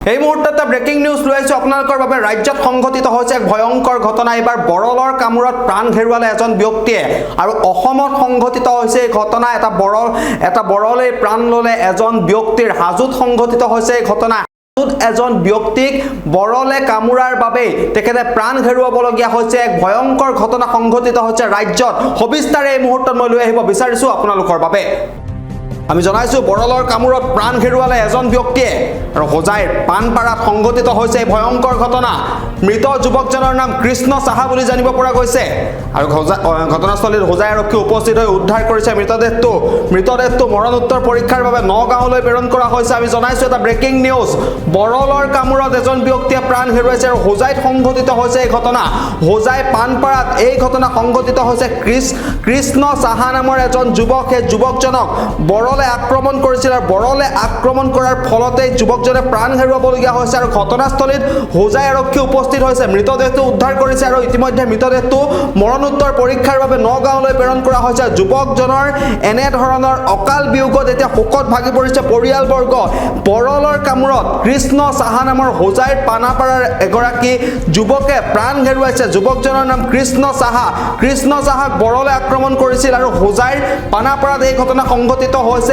এই মুহূৰ্ততে breaking news লৈ আহিছো আপোনালোকৰ বাবে। ৰাজ্যত সংঘটিত হৈছে এক ভয়ংকৰ ঘটনা। এবাৰ বৰলৰ কামোৰত প্ৰাণ হেৰুৱালে এজন ব্যক্তিয়ে আৰু অসমত সংঘটিত হৈছে এই ঘটনা। এটা বৰলে প্ৰাণ ললে এজন ব্যক্তিৰ। হাজোত সংঘটিত হৈছে এই ঘটনা। এজন ব্যক্তিক বৰলে কামোৰাৰ বাবে তেখেতে প্ৰাণ হেৰুৱাবলগীয়া হৈছে। এক ভয়ংকৰ ঘটনা সংঘটিত হৈছে ৰাজ্যত। সবিস্তাৰে এই মুহূৰ্তত মই লৈ আহিব বিচাৰিছো আপোনালোকৰ বাবে। আমি জনাইছো বৰলৰ কামোৰত প্ৰাণ হেৰুৱালে এজন ব্যক্তিয়ে আৰু হোজাইৰ পানপাৰাত সংঘটিত হৈছে এই ভয়ংকৰ ঘটনা। মৃত যুৱকজনৰ নাম কৃষ্ণ সাহা বুলি জানিব পৰা গৈছে আৰু ঘটনাস্থলীত হোজাই আৰক্ষী উপস্থিত হৈ উদ্ধাৰ কৰিছে মৃতদেহটো মৰণোত্তৰ পৰীক্ষাৰ বাবে নগাঁৱলৈ প্ৰেৰণ কৰা হৈছে। আমি জনাইছো এটা ব্ৰেকিং নিউজ। বৰলৰ কামোৰত এজন ব্যক্তিয়ে প্ৰাণ হেৰুৱাইছে আৰু হোজাইত সংঘটিত হৈছে এই ঘটনা। হোজাই পানপাৰাত এই ঘটনা সংঘটিত হৈছে। কৃষ্ণ সাহা নামৰ এজন যুৱক। সেই যুৱকজনক বৰলে আক্ৰমণ কৰিছিল আৰু বৰলে আক্ৰমণ কৰাৰ ফলতে যুৱকজনে প্ৰাণ হেৰুৱাবলগীয়া হৈছে আৰু ঘটনাস্থলীত হোজাই আৰক্ষী উপস্থিত হৈছে। মৃতদেহটো উদ্ধাৰ কৰিছে আৰু ইতিমধ্যে মৃতদেহটো মৰণোত্তৰ পৰীক্ষাৰ বাবে নগাঁৱলৈ প্ৰেৰণ কৰা হৈছে। যুৱকজনৰ এনে ধৰণৰ অকাল বিয়োগত এতিয়া শোকত ভাগি পৰিছে পৰিয়ালবৰ্গ। বৰলৰ কামোৰত কৃষ্ণ সাহা নামৰ হোজাইৰ পানাপাৰাৰ এগৰাকী যুৱকে প্ৰাণ হেৰুৱাইছে। যুৱকজনৰ নাম কৃষ্ণ সাহাক বৰলে আক্ৰমণ কৰিছিল আৰু হোজাইৰ পানাপাৰাত এই ঘটনা সংঘটিত হৈছে।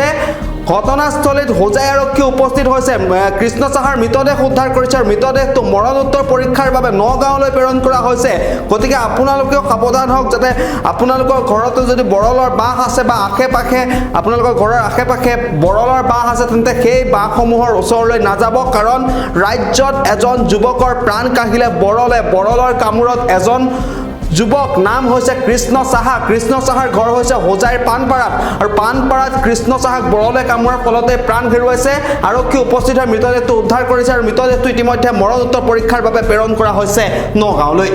ঘটনাস্থলীত হোজাই আৰক্ষী উপস্থিত হৈছে। কৃষ্ণ সাহাৰ মৃতদেহ উদ্ধাৰ কৰিছে আৰু মৃতদেহটো মৰণোত্তৰ পৰীক্ষাৰ বাবে নগাঁৱলৈ প্ৰেৰণ কৰা হৈছে। গতিকে আপোনালোকেও সাৱধান হওক, যাতে আপোনালোকৰ ঘৰতো যদি বৰলৰ বাঁহ আছে বা আশে-পাশে আপোনালোকৰ ঘৰৰ আশে-পাশে বৰলৰ বাঁহ আছে তেন্তে সেই বাঁহসমূহৰ ওচৰলৈ নাযাব, কাৰণ ৰাজ্যত এজন যুৱকৰ প্ৰাণ কাঢ়িলে বৰলৰ কামোৰত এজন যুৱক। নাম হৈছে কৃষ্ণ সাহাৰ ঘৰ হৈছে হোজাইৰ পানপাৰাত আৰু পানপাৰাত কৃষ্ণ সাহাক বৰলে কামোৰাৰ ফলতে প্ৰাণ হেৰুৱাইছে। আৰক্ষী উপস্থিত হৈ মৃতদেহটো উদ্ধাৰ কৰিছে আৰু মৃতদেহটো ইতিমধ্যে মৰণোত্তৰ পৰীক্ষাৰ বাবে প্ৰেৰণ কৰা হৈছে নগাঁৱলৈ।